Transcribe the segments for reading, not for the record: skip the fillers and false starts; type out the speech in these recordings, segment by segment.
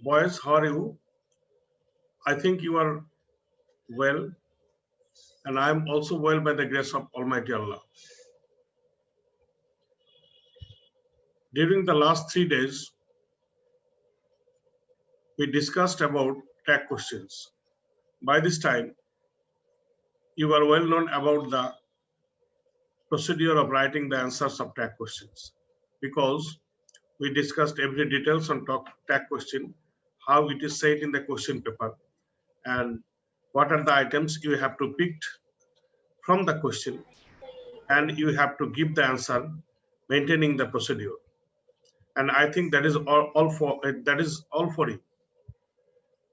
Boys, how are you? I think you are well, and I am also well by the grace of Almighty Allah. During the last 3 days, we discussed about tag questions. By this time, you are well known about the procedure of writing the answers of tag questions because we discussed every details on tag question, how it is said in the question paper, and what are the items you have to pick from the question, and you have to give the answer maintaining the procedure. And I think that is all for you.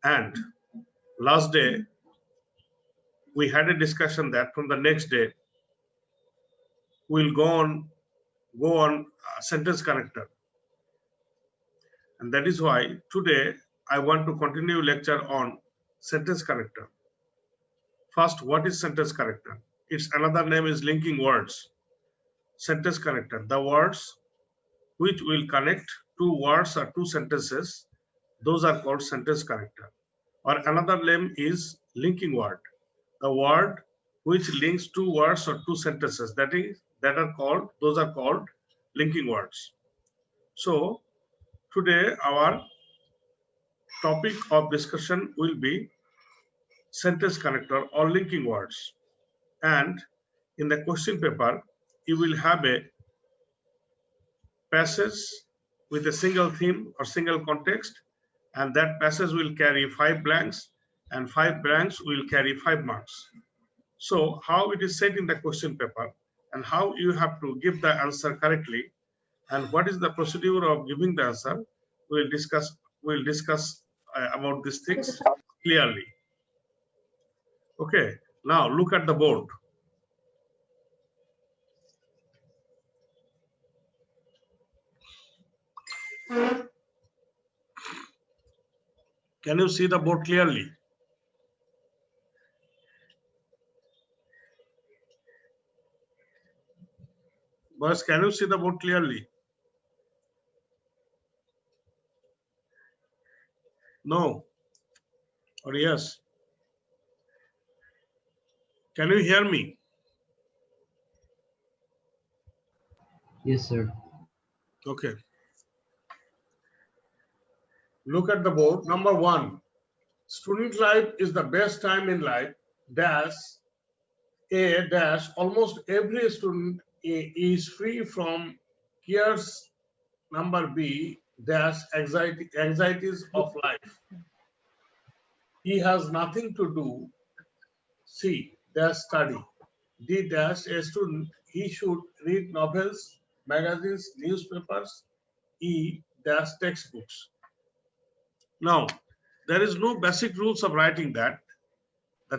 And last day we had a discussion that from the next day we'll go on sentence connector, and that is why today I want to continue lecture on sentence connector. First, what is sentence connector? Its another name is linking words. Sentence connector, the words which will connect two words or two sentences, those are called sentence connector. Or another name is linking word, the word which links two words or two sentences, those are called linking words. So today our topic of discussion will be sentence connector or linking words. And in the question paper you will have a passage with a single theme or single context, and that passage will carry 5 blanks, and 5 blanks will carry 5 marks. So how it is said in the question paper and how you have to give the answer correctly and what is the procedure of giving the answer, we'll discuss about these things clearly. Okay, now look at the board. Can you see the board clearly? Boys, can you see the board clearly? No or yes? Can you hear me? Yes, sir. Okay. Look at the board. Number 1, student life is the best time in life. Dash A dash almost every student is free from cares. Number B dash anxieties of life. He has nothing to do. C dash study. D dash a student, he should read novels, magazines, newspapers. E dash textbooks. Now, there is no basic rules of writing that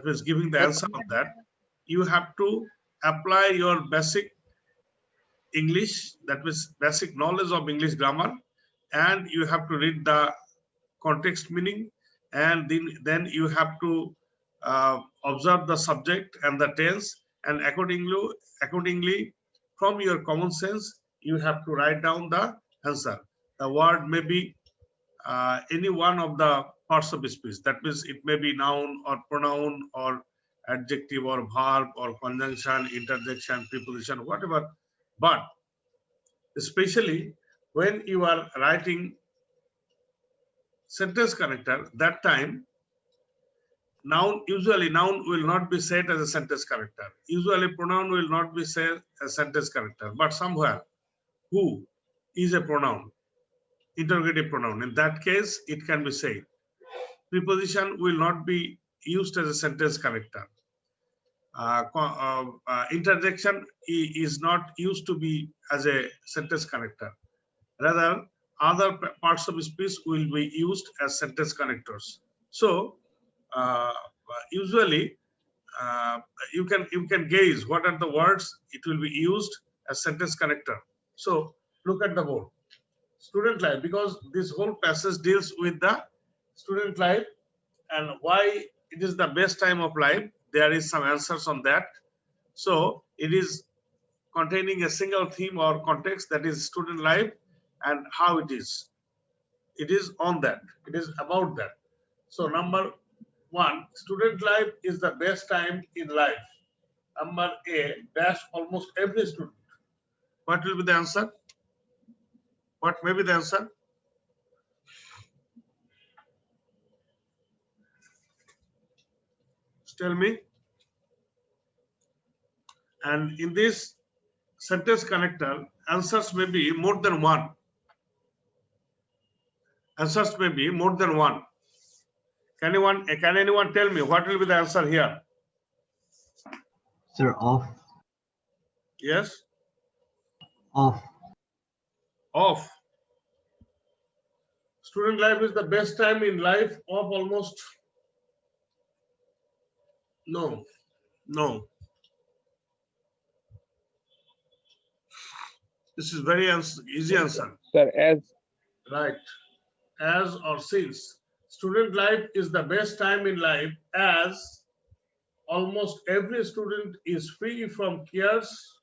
means giving the answer of that. You have to apply your basic English, that means basic knowledge of English grammar, and you have to read the context meaning, and then you have to observe the subject and the tense, and accordingly from your common sense you have to write down the answer. The word may be any one of the parts of speech, that means it may be noun or pronoun or adjective or verb or conjunction, interjection, preposition, whatever. But especially when you are writing sentence connector, that time usually noun will not be said as a sentence connector. Usually pronoun will not be said as sentence connector, but somewhere who is a pronoun, interrogative pronoun. In that case, it can be said. Preposition will not be used as a sentence connector. Interjection is not used to be as a sentence connector. Rather, other parts of speech will be used as sentence connectors. So, usually, you can gauge what are the words it will be used as sentence connector. So, look at the board. Student life, because this whole passage deals with the student life and why it is the best time of life. There is some answers on that. So it is containing a single theme or context, that is student life and how it is. It is on that. It is about that. So number one, student life is the best time in life. Number A, dash almost every student. What will be the answer? What may be the answer? Tell me. And in this sentence connector, answers may be more than one. Answers may be more than one. Can anyone tell me what will be the answer here? Sir, off. Yes? Off. Off. Student life is the best time in life of almost. No. No. This is very easy answer. Sir, as. Right. As or since. Student life is the best time in life as almost every student is free from cares.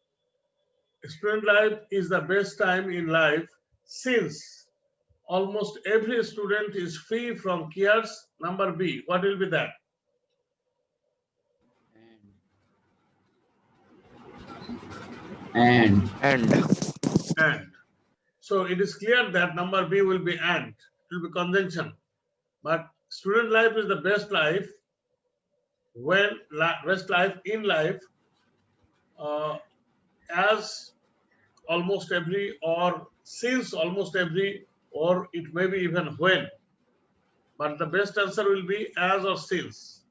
Student life is the best time in life since almost every student is free from cares. Number B, what will be that? And. And. So it is clear that number B will be and. It will be conjunction. But student life is the best life when best life in life as almost every or since almost every or it may be even when. But the best answer will be as or since.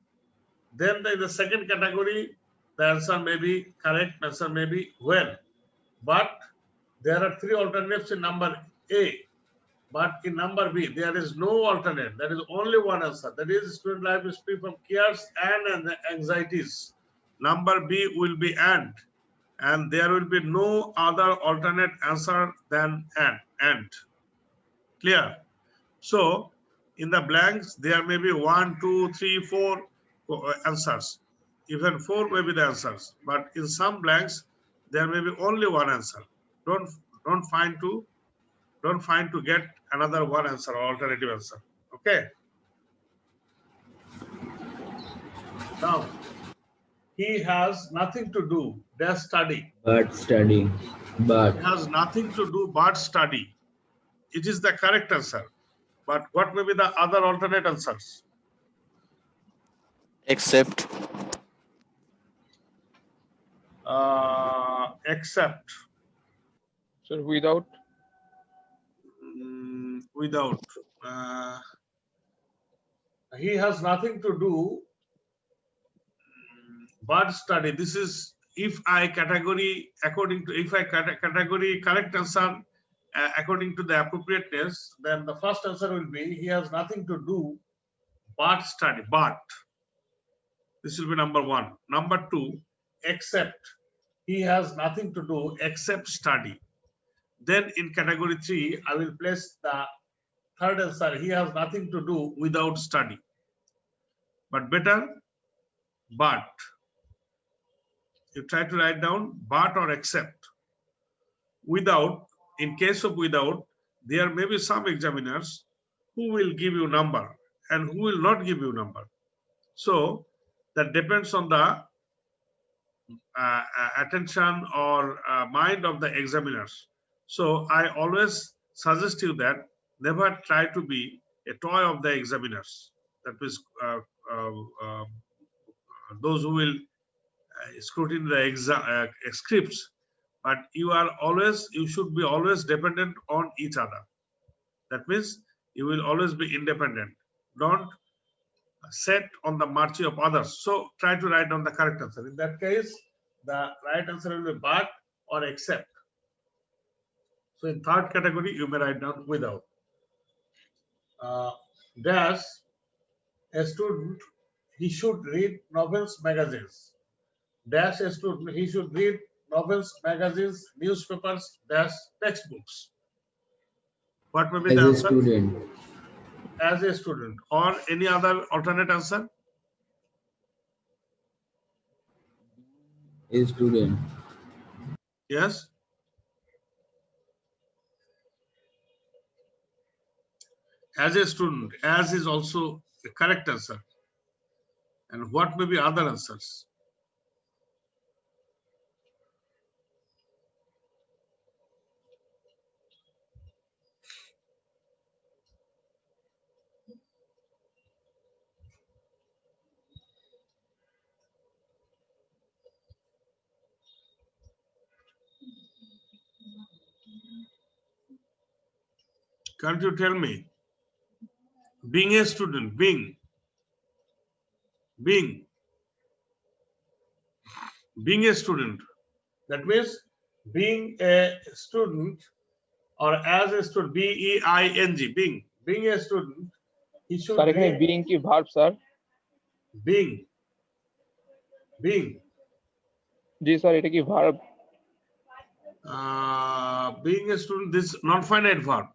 Then in the second category, the answer may be correct, answer may be when. But there are three alternatives in number A. But in number B, there is no alternate. There is only one answer. That is, student life is free from cares and anxieties. Number B will be and there will be no other alternate answer than and. Clear? So, in the blanks, there may be 1, 2, 3, 4 answers. Even 4 may be the answers. But in some blanks, there may be only one answer. Don't find to get another one answer or alternative answer. Okay. Now, he has nothing to do. Dash study. But study. But. It has nothing to do but study. It is the correct answer. But what may be the other alternate answers? Except. Except. Sir, without. Without. He has nothing to do but study. This is if I category according to category correct answer according to the appropriateness, then the first answer will be he has nothing to do but study. But this will be number one. Number two, except he has nothing to do except study. Then in category 3, I will place the third answer. He has nothing to do without study. But better, but. You try to write down but or except. Without, in case of without, there may be some examiners who will give you number and who will not give you number. So that depends on the attention or mind of the examiners. So I always suggest you that never try to be a toy of the examiners. That is those who will scrutinize the exam scripts, but you should be always dependent on each other. That means you will always be independent. Don't set on the mercy of others. So try to write down the correct answer. In that case, the right answer will be but or except. So in third category, you may write down without. Dash, a student, he should read novels, magazines. Dash, a student, he should read novels, magazines, newspapers, dash, textbooks. What may be the answer? As a student. As a student. Or any other alternate answer? A student. Yes. As a student, as is also the correct answer. And what may be other answers? Can't you tell me? Being a student, being a student. That means being a student or as a student, B-E-I-N-G, being a student, he should Sir, এখানে read being কি verb sir? being. জি sir, এটা কি verb? Being a student, this non-finite verb.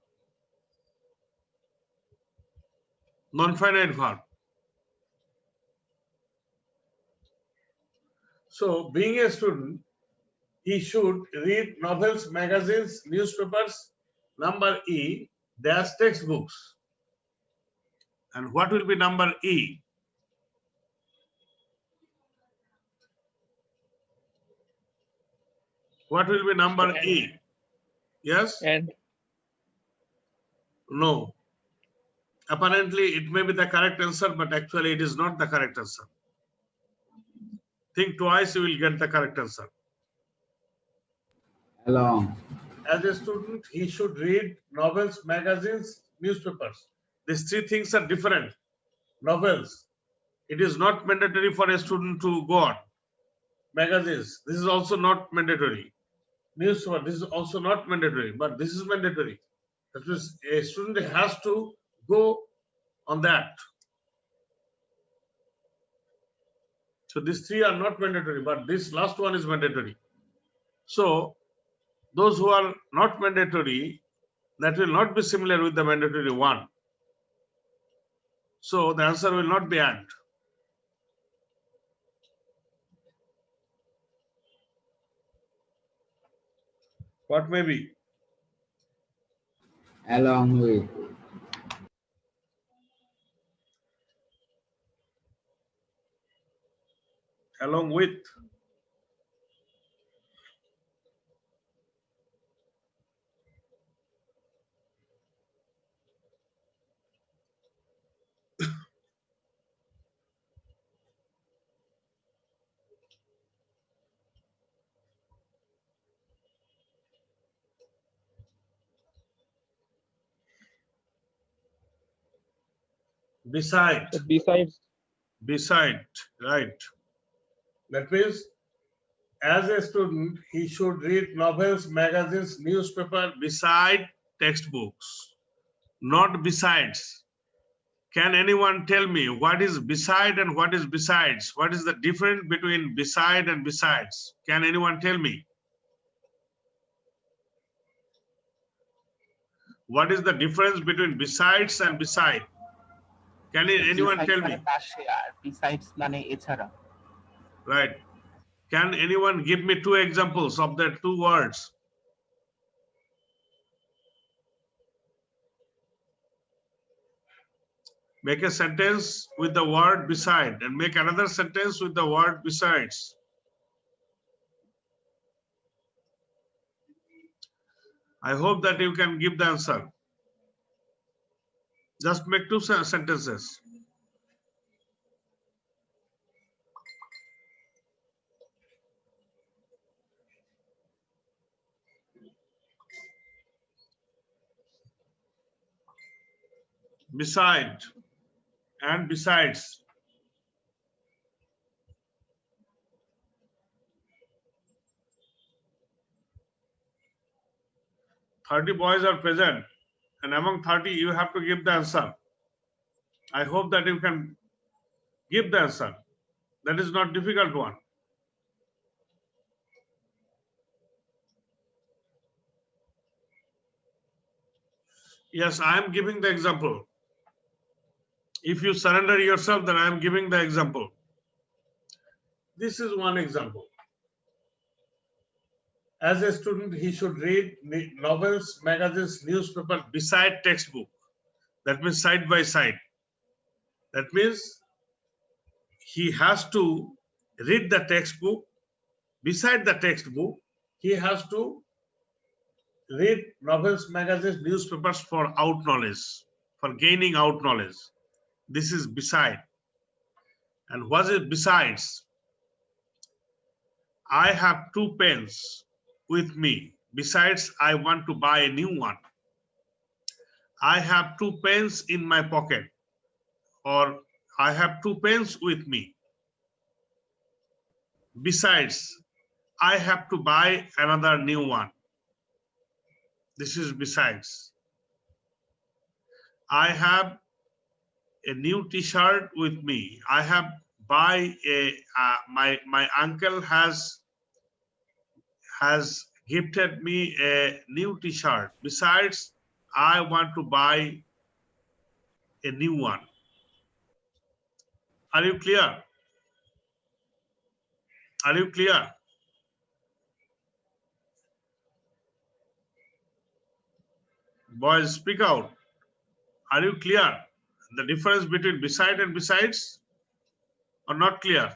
Non-finite verb. So, being a student, he should read novels, magazines, newspapers, number E, dash textbooks. And what will be number E? What will be number E? Yes? And No. Apparently, it may be the correct answer, but actually it is not the correct answer. Think twice, you will get the correct answer. Along. As a student, he should read novels, magazines, newspapers. These three things are different. Novels, it is not mandatory for a student to go on. Magazines, this is also not mandatory. Newspaper, this is also not mandatory, but this is mandatory. That means a student has to go on that. So these three are not mandatory, but this last one is mandatory. So those who are not mandatory, that will not be similar with the mandatory one. So the answer will not be and. What may be? Along with. Along with. Beside. besides, Right. That means as a student, he should read novels, magazines, newspaper beside textbooks, not besides. Can anyone tell me what is beside and what is besides? What is the difference between beside and besides? Can anyone tell me? What is the difference between besides and beside? Can anyone tell me? Besides মানে এছাড়া। Right. Can anyone give me two examples of the two words? Make a sentence with the word beside and make another sentence with the word besides. I hope that you can give the answer. Just make two sentences. Beside and besides. "30 boys are present, and among 30 you have to give the answer." I hope that you can give the answer. That is not difficult one. Yes, I am giving the example. If you surrender yourself, then I am giving the example. This is one example. As a student, he should read novels, magazines, newspaper beside textbook. That means side by side. That means he has to read the textbook. Beside the textbook, he has to read novels, magazines, newspapers for out knowledge, for gaining out knowledge. This is beside. And what is besides? I have 2 pens with me. Besides, I want to buy a new one. I have 2 pens in my pocket, or I have 2 pens with me. Besides, I have to buy another new one. This is besides. I have a new t-shirt with me. I have buy a my uncle has gifted me a new t-shirt. Besides, I want to buy a new one. Are you clear? Are you clear? Boys, speak out. Are you clear? The difference between beside and besides, or not clear?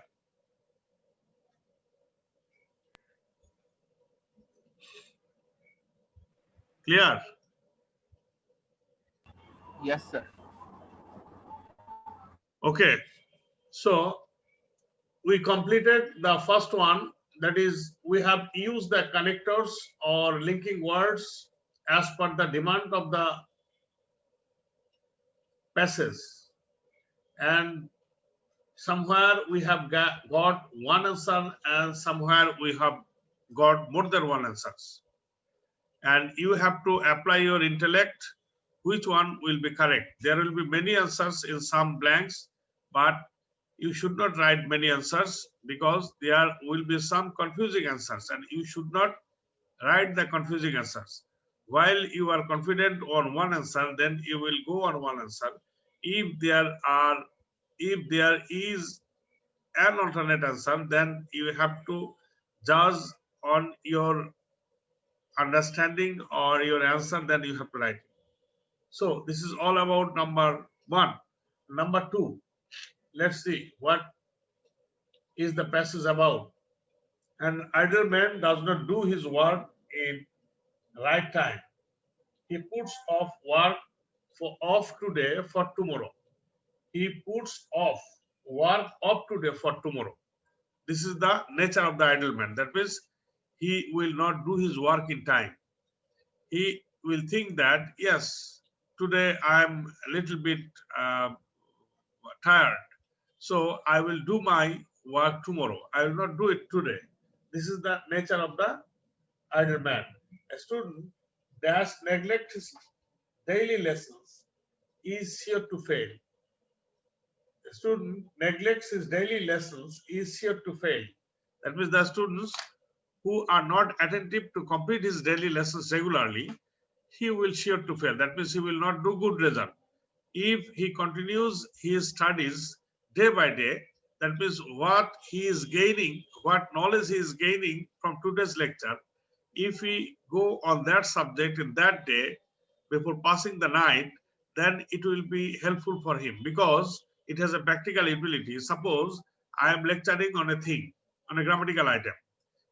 Clear? Yes, sir. Okay. So we completed the first one. That is, we have used the connectors or linking words as per the demand of the passage. And somewhere we have got one answer, and somewhere we have got more than one answers. And you have to apply your intellect, which one will be correct. There will be many answers in some blanks, but you should not write many answers, because there will be some confusing answers, and you should not write the confusing answers. While you are confident on one answer, then you will go on one answer. If there is an alternate answer, then you have to judge on your understanding or your answer, then you have to write it. So this is all about number 1. Number 2, let's see what is the passage about. An idle man does not do his work in right time. He puts off work off today for tomorrow. He puts off work of today for tomorrow. This is the nature of the idle man. That means he will not do his work in time. He will think that, yes, today I'm a little bit tired, so I will do my work tomorrow. I will not do it today. This is the nature of the idle man. A student that neglects his daily lessons is sure to fail. A student neglects his daily lessons is sure to fail. That means the students who are not attentive to complete his daily lessons regularly, he will sure to fail. That means he will not do good result. If he continues his studies day by day, that means what he is gaining, what knowledge he is gaining from today's lecture, if he go on that subject in that day before passing the night, then it will be helpful for him, because it has a practical utility. Suppose I am lecturing on a thing, on a grammatical item,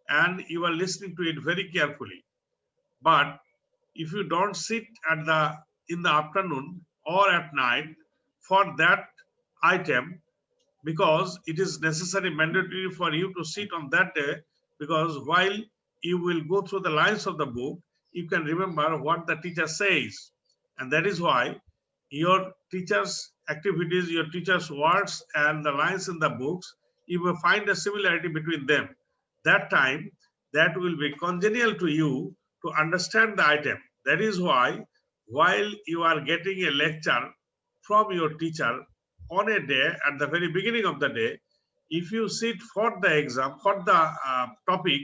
and you are listening to it very carefully. But if you don't sit in the afternoon or at night for that item, because it is necessary, mandatory for you to sit on that day, because while you will go through the lines of the book, you can remember what the teacher says. And that is why your teacher's activities, your teacher's words and the lines in the books, you will find a similarity between them. That time, that will be congenial to you to understand the item. That is why, while you are getting a lecture from your teacher on a day, at the very beginning of the day, if you sit for the exam, for the topic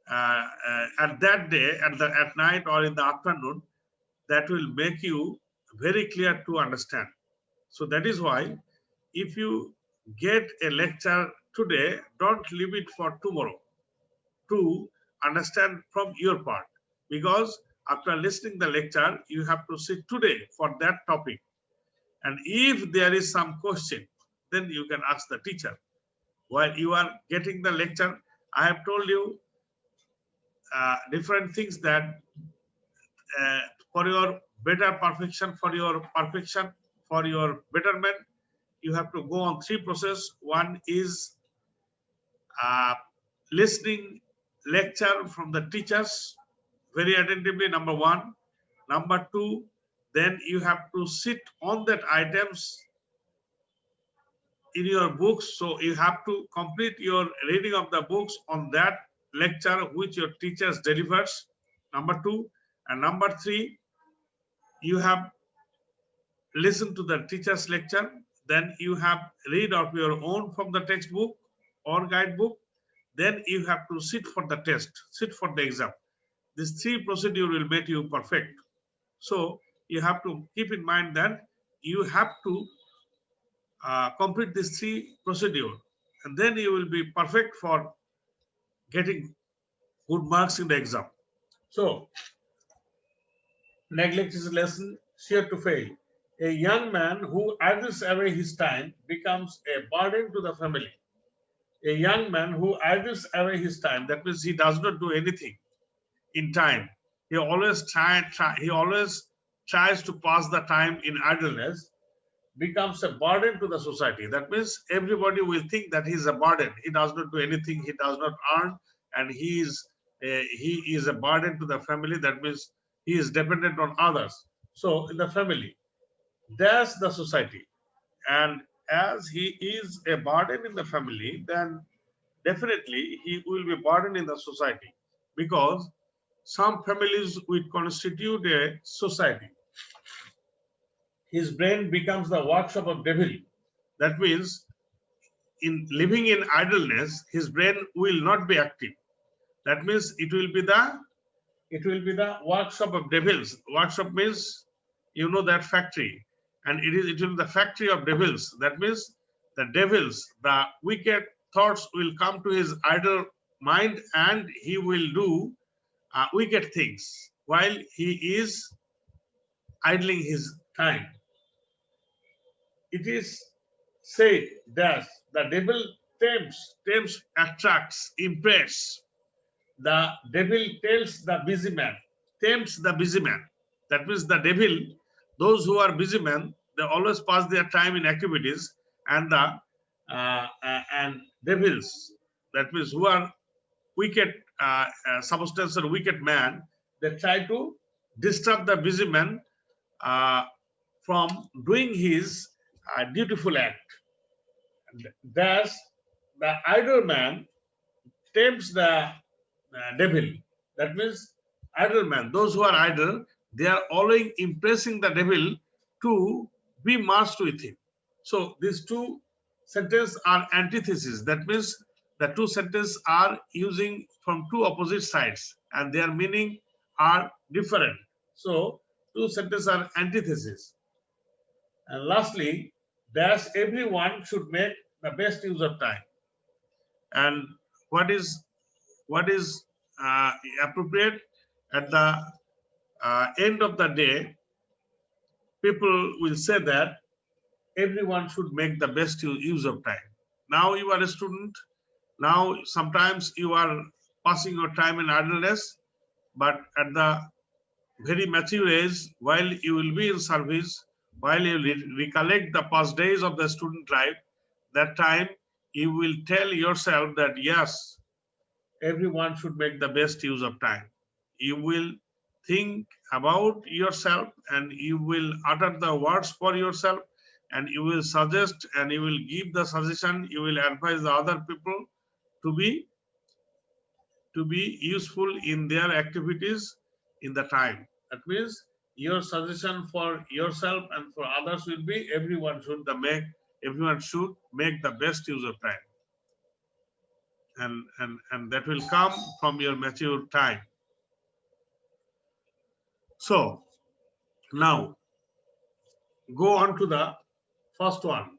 at that day, at night or in the afternoon, that will make you very clear to understand. So that is why, if you get a lecture today, don't leave it for tomorrow to understand from your part, because after listening the lecture, you have to sit today for that topic. And if there is some question, then you can ask the teacher. While you are getting the lecture, I have told you different things that for your better perfection, for your betterment, you have to go on 3 process. One is listening lecture from the teachers very attentively, number 1. Number 2, then you have to sit on that items in your books. So you have to complete your reading of the books on that lecture which your teachers delivers, number 2. And number 3, you have listened to the teacher's lecture, then you have read of your own from the textbook or guidebook, then you have to sit for the test, sit for the exam. This 3 procedure will make you perfect. So you have to keep in mind that you have to complete this 3 procedure, and then you will be perfect for getting good marks in the exam. So neglect is a lesson sure to fail. A young man who idles away his time becomes a burden to the family. A young man who idles away his time, that means he does not do anything in time. He always tries to pass the time in idleness, becomes a burden to the society. That means everybody will think that he is a burden. He does not do anything. He does not earn, and he is a burden to the family. That means he is dependent on others. So in the family, there's the society, and as he is a burden in the family, then definitely he will be burden in the society, because some families will constitute a society. His brain becomes the workshop of devil. That means in living in idleness, his brain will not be active. That means it will be the workshop of devils. Workshop means, you know, that factory, and it will be the factory of devils. That means the devils, the wicked thoughts will come to his idle mind, and he will do wicked things while he is idling his time. It is said that the devil tempts, attracts, impresses. The devil tells the busy man, tempts the busy man. That means the devil, those who are busy men, they always pass their time in activities, and the and devils, that means who are wicked substance or wicked man, they try to disturb the busy man from doing his dutiful act. Thus, the idle man tempts the devil. That means idle man, those who are idle, they are always impressing the devil to be merged with him. So these 2 sentences are antithesis. That means the 2 sentences are using from 2 opposite sides, and their meaning are different. So 2 sentences are antithesis. And lastly, thus everyone should make the best use of time. And what is appropriate at the end of the day, people will say that everyone should make the best use of time. Now you are a student. Now sometimes you are passing your time in idleness, but at the very mature age, while you will be in service, while you recollect the past days of the student life, that time you will tell yourself that yes, everyone should make the best use of time. You will think about yourself, and you will utter the words for yourself, and you will suggest, and you will give the suggestion, you will advise the other people to be useful in their activities in the time. That means your suggestion for yourself and for others will be everyone should make the best use of time. And that will come from your mature time. So now go on to the first one.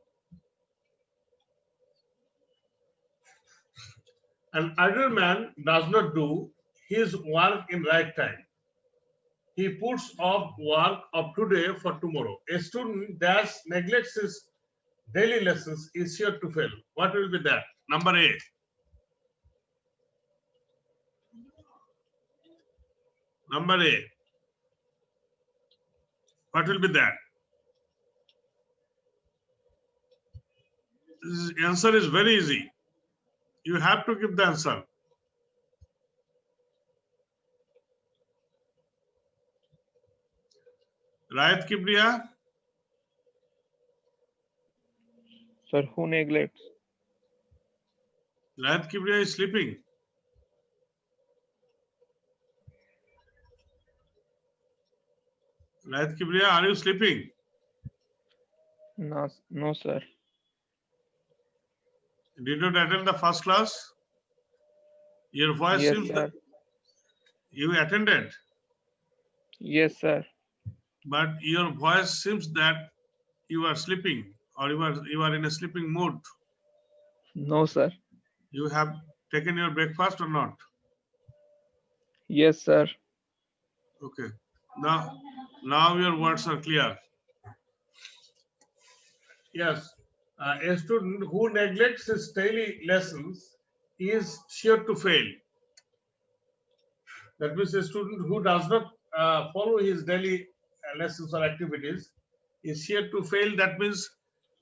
An idle man does not do his work in right time. he puts off work of today for tomorrow. A student dash neglects his daily lessons is sure to fail. What will be that? Number A. Number A. What will be that? This answer is very easy. You have to give the answer. Rayat Kibriya? Sir, who neglects? Rayat Kibriya is sleeping. Rayat Kibriya, are you sleeping? No, no, sir. Did you attend the first class? Your voice Yes, seems sir. that you attended, Yes, sir. but your voice seems that you are sleeping or you are in a sleeping mood. No, sir. You have taken your breakfast or not? Yes, sir. Okay. Now your words are clear. Yes. A student who neglects his daily lessons is sure to fail. That means a student who does not follow his daily lessons or activities is sure to fail. That means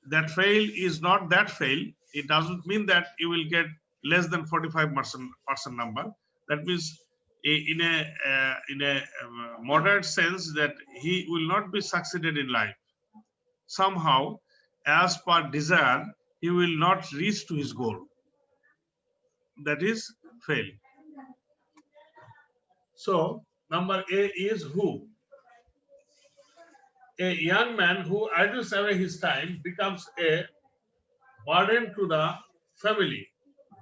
that fail is not that fail. It doesn't mean that you will get less than 45% number. That means in a moderate sense that he will not be succeeded in life. Somehow, as per desire, he will not reach to his goal. That is fail. So, number A is who? A young man who idles away his time becomes a burden to the family.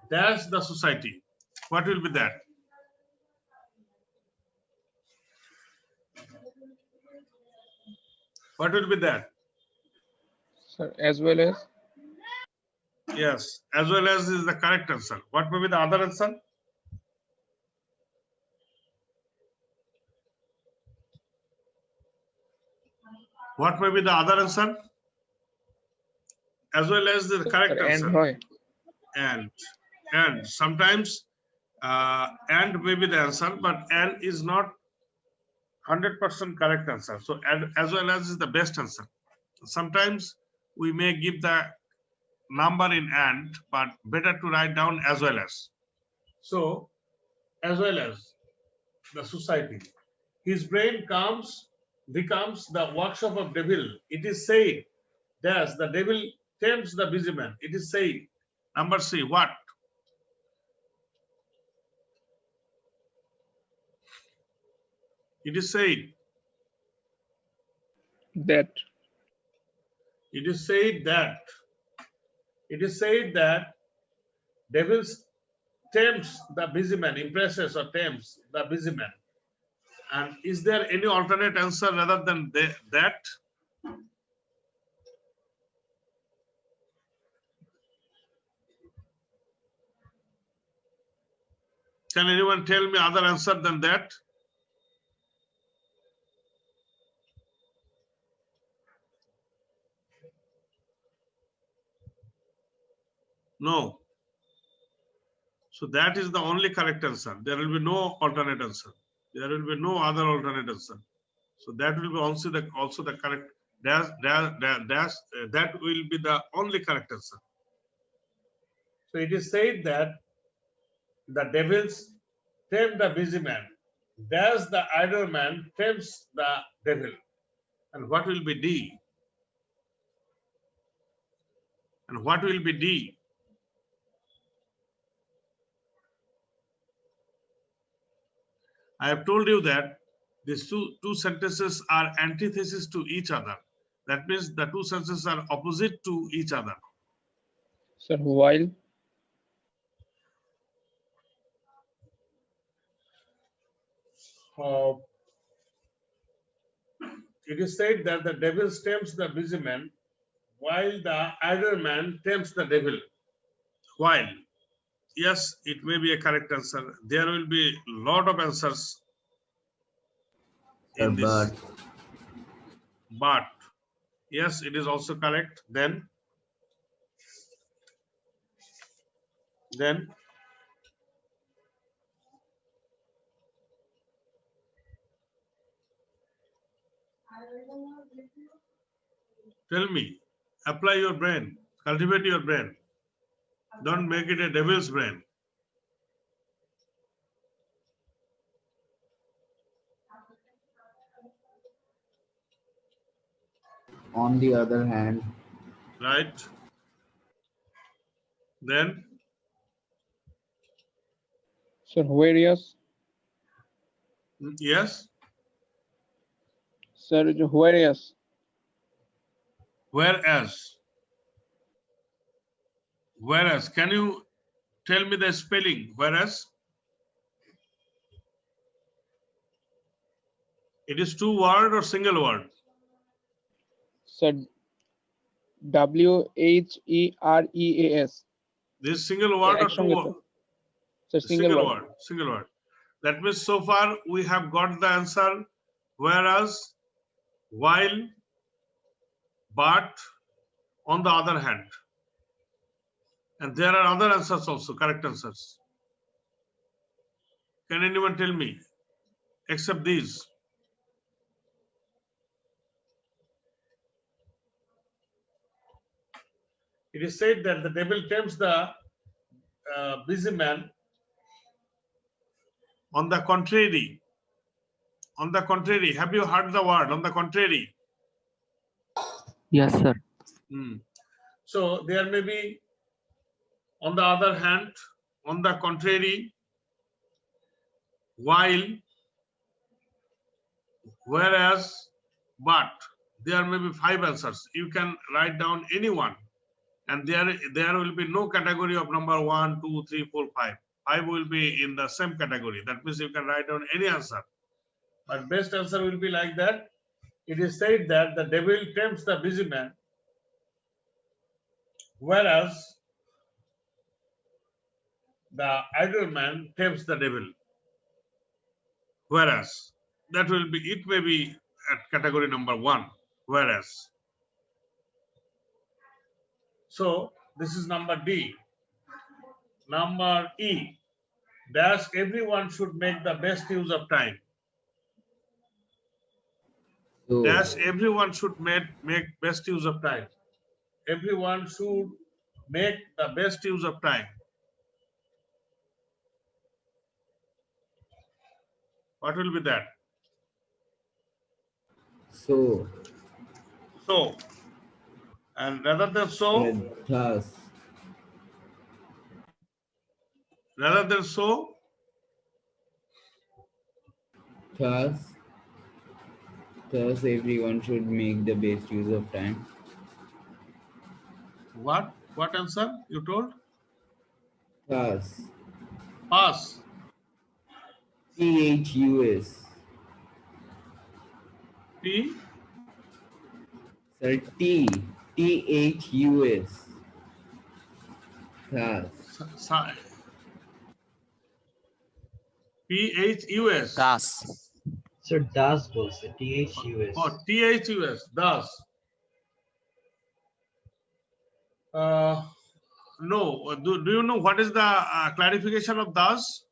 That's the society. What will be that? What will be that? Sir, as well as? Yes, as well as is the correct answer. What will be the other answer? What may be the other answer? As well as the correct Sir, answer. and Roy. And sometimes and may be the answer, but and is not 100% correct answer. So as well as is the best answer. Sometimes we may give the number in and, but better to write down as well as. So as well as the society. His brain becomes the workshop of devil. It is said, thus the devil tempts the busy man. It is said. Number C, what? It is said. That. It is said that. It is said that devil tempts the busy man, impresses or tempts the busy man. And is there any alternate answer rather than that? Can anyone tell me other answer than that? No. So that is the only correct answer. There will be no alternate answer. There will be no other alternate answer. So that will be also the correct. That will be the only correct answer. So it is said that the devils tempt the busy man. Thus the idle man tempts the devil. And what will be D? And what will be D? I have told you that these two sentences are antithesis to each other. That means the two sentences are opposite to each other. Sir, while? It is said that the devil tempts the busy man, while the idle man tempts the devil. While, yes, it may be a correct answer. There will be a lot of answers. in this. but But yes, it is also correct. Then tell me, apply your brain, cultivate your brain. Don't make it a devil's brain. on the other hand, Right? Then Sir, whereas? yes, Sir, whereas? whereas. Whereas, can you tell me the spelling? Whereas it is two word or single word? Sir, WHEREAS. This single Sir, word or two একসঙ্গে, word? sir. Sir, single word. Single word. That means so far we have got the answer whereas, while, but, on the other hand. And there are other answers also, correct answers. Can anyone tell me except these? It is said that the devil tempts the busy man. On the contrary, have you heard the word on the contrary? Yes, sir. So there may be on the other hand, on the contrary, while, whereas, but. There may be 5 answers. You can write down any one, and there will be no category of number 1, 2, 3, 4, 5. 5 will be in the same category. That means you can write down any answer. But best answer will be like that. It is said that the devil tempts the busy man, whereas the idle man tempts the devil. Whereas that will be, it may be at category number 1. Whereas. So this is number D. Number E. Dash everyone should make the best use of time. so Dash everyone should make best use of time. Everyone should make the best use of time. What will be that? so So, and rather than so, thus everyone should make the best use of time. what answer you told? Thus, Pass. THUS. P. Sir, THUS. Thus. PHUS. Das. Sir, das बोलते THUS. Oh, THUS. Das. No. Do you know what is the clarification of das?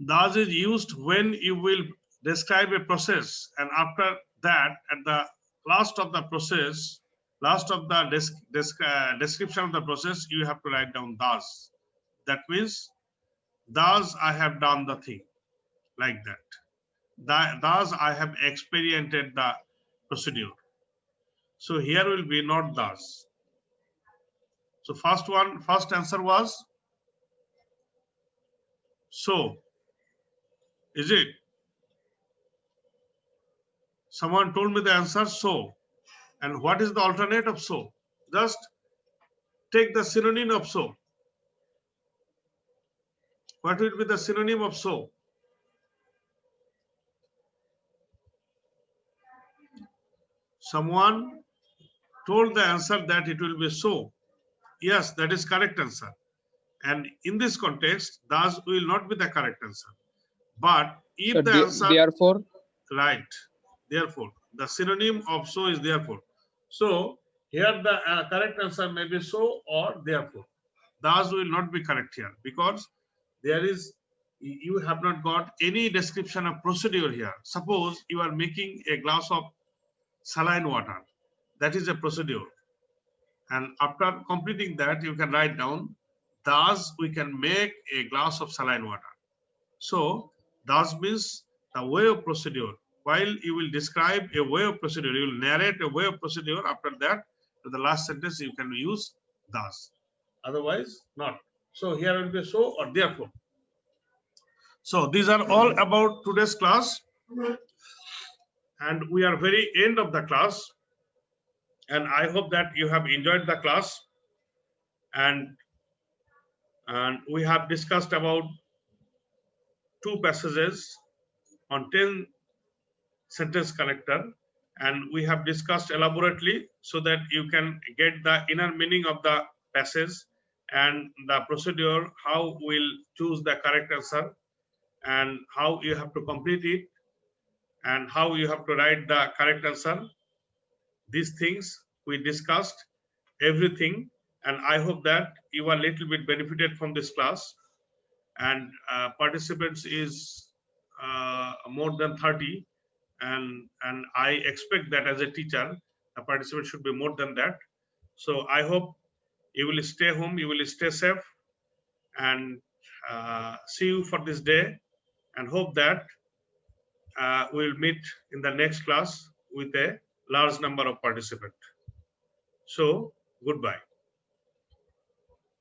Das is used when you will describe a process, and after that, at the last of the process, last of the description of the process, you have to write down das. That means, thus I have done the thing, like that. Thus I have experienced the procedure. So here will be not thus. So first answer was so. Is it? Someone told me the answer so. And what is the alternate of so? Just take the synonym of so. What will be the synonym of so? Someone told the answer that it will be so. Yes, that is correct answer. And in this context, thus will not be the correct answer. But if Sir, the answer therefore, right, therefore the synonym of so is therefore. So here the correct answer may be so or therefore. Thus will not be correct here because there is, you have not got any description of procedure here. Suppose you are making a glass of saline water, that is a procedure, and after completing that you can write down, thus we can make a glass of saline water. So thus means the way of procedure. While you will describe a way of procedure, you will narrate a way of procedure. After that, to the last sentence, you can use thus. Otherwise, not. So here will be so or therefore. So these are all about today's class. And we are very end of the class. And I hope that you have enjoyed the class. And we have discussed about 2 passages on 10 sentence connector, and we have discussed elaborately so that you can get the inner meaning of the passage and the procedure, how we'll choose the correct answer and how you have to complete it and how you have to write the correct answer. These things we discussed everything, and I hope that you are a little bit benefited from this class. And participants is more than 30, and I expect that as a teacher, the participant should be more than that. So I hope you will stay home, you will stay safe, and see you for this day, and hope that we will meet in the next class with a large number of participants. So goodbye.